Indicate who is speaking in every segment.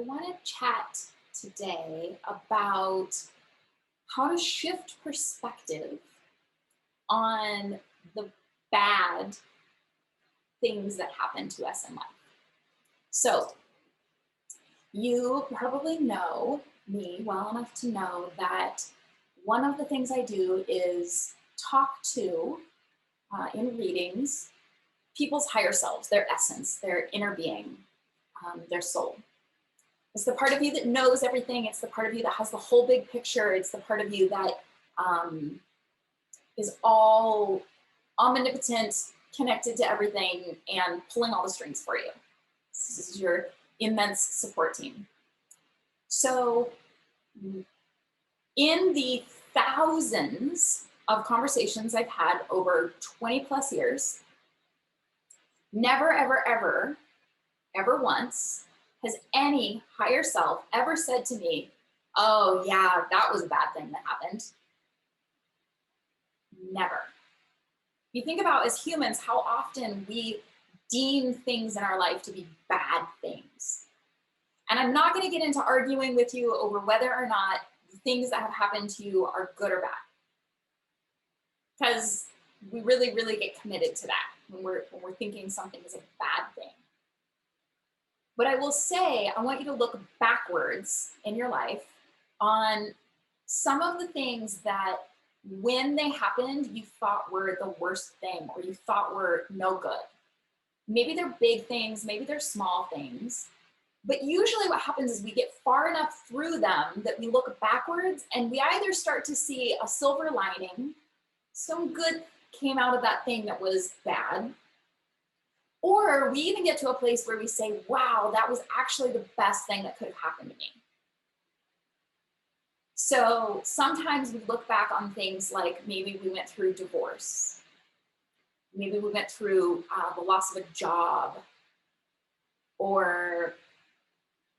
Speaker 1: want to chat today about how to shift perspective on the bad things that happen to us in life. So, you probably know me well enough to know that one of the things I do is talk to, in readings, people's higher selves, their essence, their inner being, their soul. It's the part of you that knows everything. It's the part of you that has the whole big picture. It's the part of you that is all omnipotent, connected to everything, and pulling all the strings for you. This is your immense support team. So in the thousands of conversations I've had over 20 plus years, never, ever once has any higher self ever said to me, oh yeah, that was a bad thing that happened. Never. You think about, as humans, how often we deem things in our life to be bad things. And I'm not going to get into arguing with you over whether or not the things that have happened to you are good or bad, because we really get committed to that when we're thinking something is a bad thing. But I will say, I want you to look backwards in your life on some of the things that when they happened, you thought were the worst thing, or you thought were no good. Maybe they're big things, maybe they're small things, but usually what happens is we get far enough through them that we look backwards and we either start to see a silver lining, some good came out of that thing that was bad, or we even get to a place where we say, wow, that was actually the best thing that could have happened to me. So sometimes we look back on things like maybe we went through divorce. Maybe we went through the loss of a job, or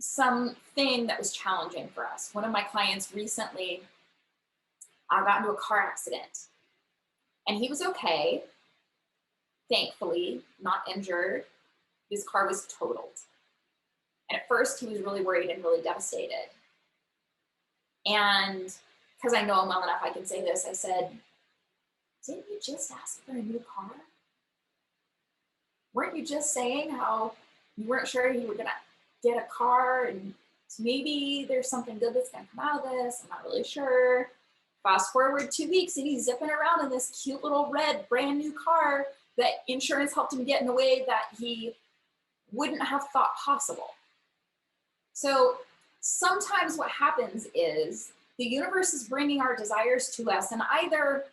Speaker 1: something that was challenging for us. One of my clients recently got into a car accident, and he was okay, thankfully, not injured. His car was totaled. And at first he was really worried and really devastated. And because I know him well enough, I can say this. I said, didn't you just ask for a new car? Weren't you just saying how you weren't sure you were going to get a car, and maybe there's something good that's going to come out of this? I'm not really sure. Fast forward 2 weeks and he's zipping around in this cute little red brand new car that insurance helped him get in a way that he wouldn't have thought possible. So sometimes what happens is the universe is bringing our desires to us, and either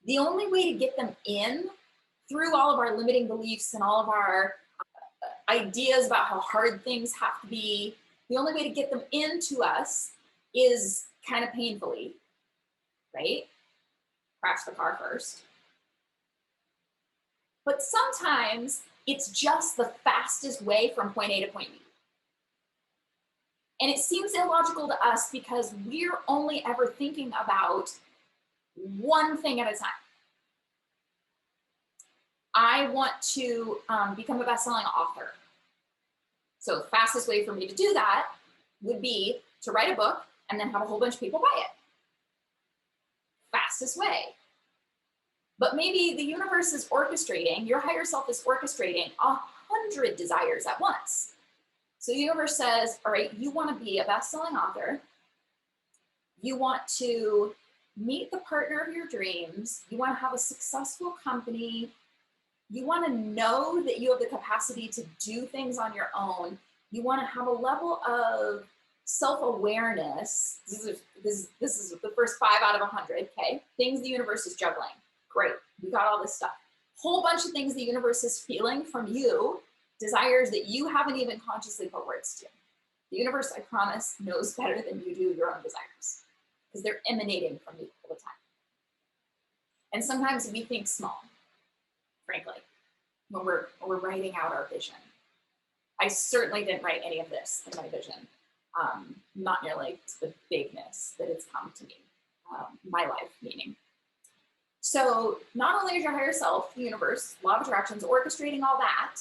Speaker 1: the only way to get them in through all of our limiting beliefs and all of our ideas about how hard things have to be, the only way to get them into us is kind of painfully, right? Crash the car first. But sometimes it's just the fastest way from point A to point B. And it seems illogical to us because we're only ever thinking about one thing at a time. I want to become a best-selling author. So the fastest way for me to do that would be to write a book and then have a whole bunch of people buy it. Fastest way. But maybe the universe is orchestrating, your higher self is orchestrating 100 desires at once. So the universe says, all right, you want to be a best-selling author. You want to meet the partner of your dreams. You want to have a successful company. You want to know that you have the capacity to do things on your own. You want to have a level of self-awareness. This is the first 5 out of 100, okay? Things the universe is juggling. Great, we got all this stuff. Whole bunch of things the universe is feeling from you, desires that you haven't even consciously put words to. The universe, I promise, knows better than you do your own desires, because they're emanating from you all the time. And sometimes we think small, frankly, when we're writing out our vision. I certainly didn't write any of this in my vision, not nearly to the bigness that it's come to me, my life meaning. So not only is your higher self, the universe, law of attraction, orchestrating all that,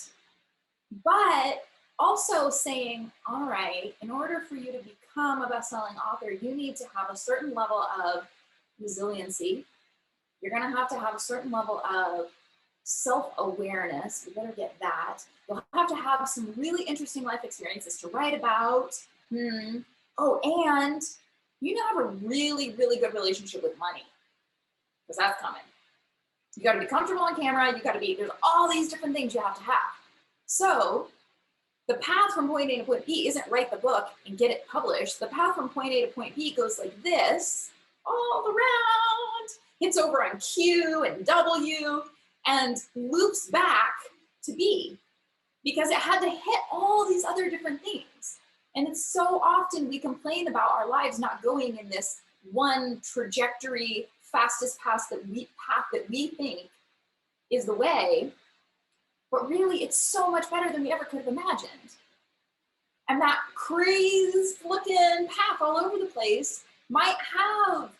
Speaker 1: but also saying, all right, in order for you to become a best-selling author, you need to have a certain level of resiliency. You're going to have a certain level of self-awareness. We better get that. You'll have to have some really interesting life experiences to write about. Oh, and you need to have a really, really good relationship with money, because that's coming. You got to be comfortable on camera. You got to be, there's all these different things you have to have. So the path from point A to point B isn't write the book and get it published. The path from point A to point B goes like this, all around, hits over on Q and W, and loops back to B, because it had to hit all these other different things. And it's so often we complain about our lives not going in this one trajectory, fastest path that we think is the way, but really it's so much better than we ever could have imagined. And that crazed looking path all over the place might have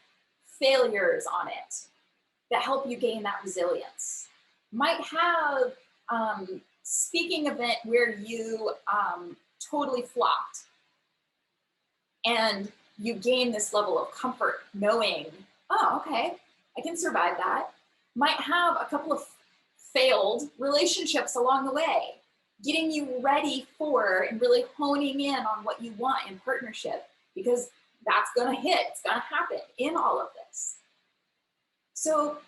Speaker 1: failures on it that help you gain that resilience. Might have speaking event where you totally flopped and you gain this level of comfort knowing, oh, okay, I can survive that. Might have a couple of failed relationships along the way, getting you ready for and really honing in on what you want in partnership, because that's gonna hit, it's gonna happen in all of this. So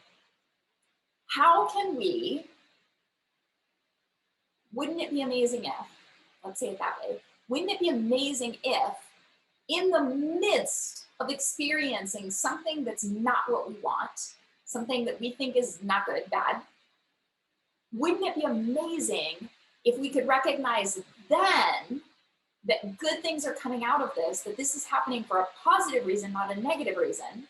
Speaker 1: how can we, wouldn't it be amazing if, let's say it that way, wouldn't it be amazing if in the midst of experiencing something that's not what we want, something that we think is not good, bad, wouldn't it be amazing if we could recognize then that good things are coming out of this, that this is happening for a positive reason, not a negative reason,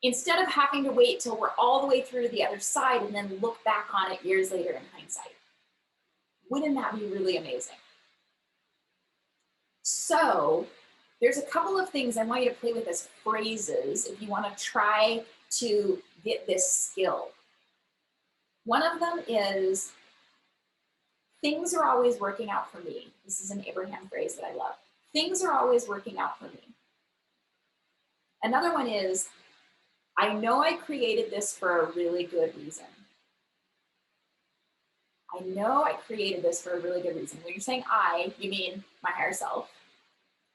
Speaker 1: instead of having to wait till we're all the way through to the other side and then look back on it years later in hindsight? Wouldn't that be really amazing? So there's a couple of things I want you to play with as phrases if you want to try to get this skill. One of them is, things are always working out for me. This is an Abraham phrase that I love. Things are always working out for me. Another one is, I know I created this for a really good reason. I know I created this for a really good reason. When you're saying I, you mean my higher self,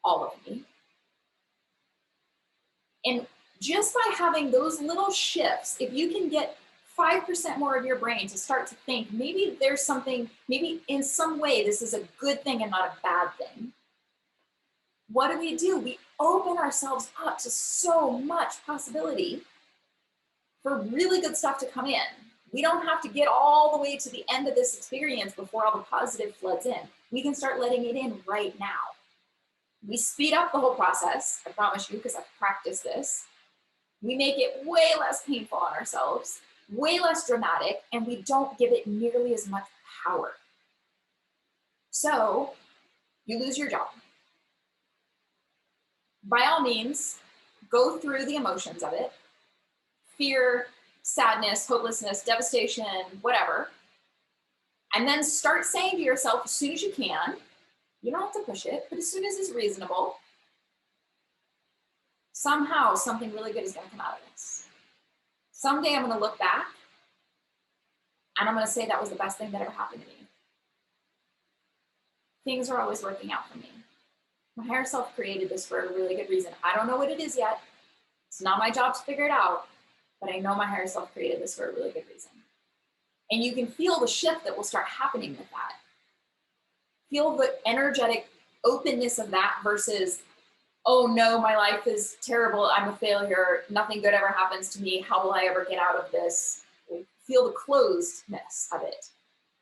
Speaker 1: all of me. And just by having those little shifts, if you can get 5% more of your brain to start to think, maybe there's something, maybe in some way this is a good thing and not a bad thing. What do? We open ourselves up to so much possibility for really good stuff to come in. We don't have to get all the way to the end of this experience before all the positive floods in. We can start letting it in right now. We speed up the whole process, I promise you, because I've practiced this. We make it way less painful on ourselves, way less dramatic, and we don't give it nearly as much power. So you lose your job. By all means, go through the emotions of it. Fear, sadness, hopelessness, devastation, whatever. And then start saying to yourself as soon as you can, you don't have to push it, but as soon as it's reasonable, somehow something really good is going to come out of this. Someday I'm going to look back and I'm going to say that was the best thing that ever happened to me. Things are always working out for me. My higher self created this for a really good reason. I don't know what it is yet. It's not my job to figure it out, but I know my higher self created this for a really good reason. And you can feel the shift that will start happening with that. Feel the energetic openness of that versus, oh no, my life is terrible, I'm a failure, nothing good ever happens to me, how will I ever get out of this? Feel the closedness of it.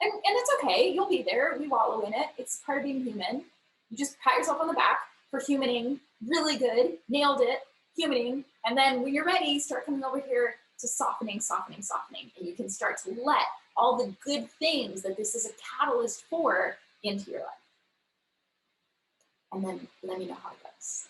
Speaker 1: And it's okay, you'll be there, we wallow in it, it's part of being human. You just pat yourself on the back for humaning, really good, nailed it, humaning, and then when you're ready, start coming over here to softening, softening, softening, and you can start to let all the good things that this is a catalyst for into your life. And then let me know how it goes.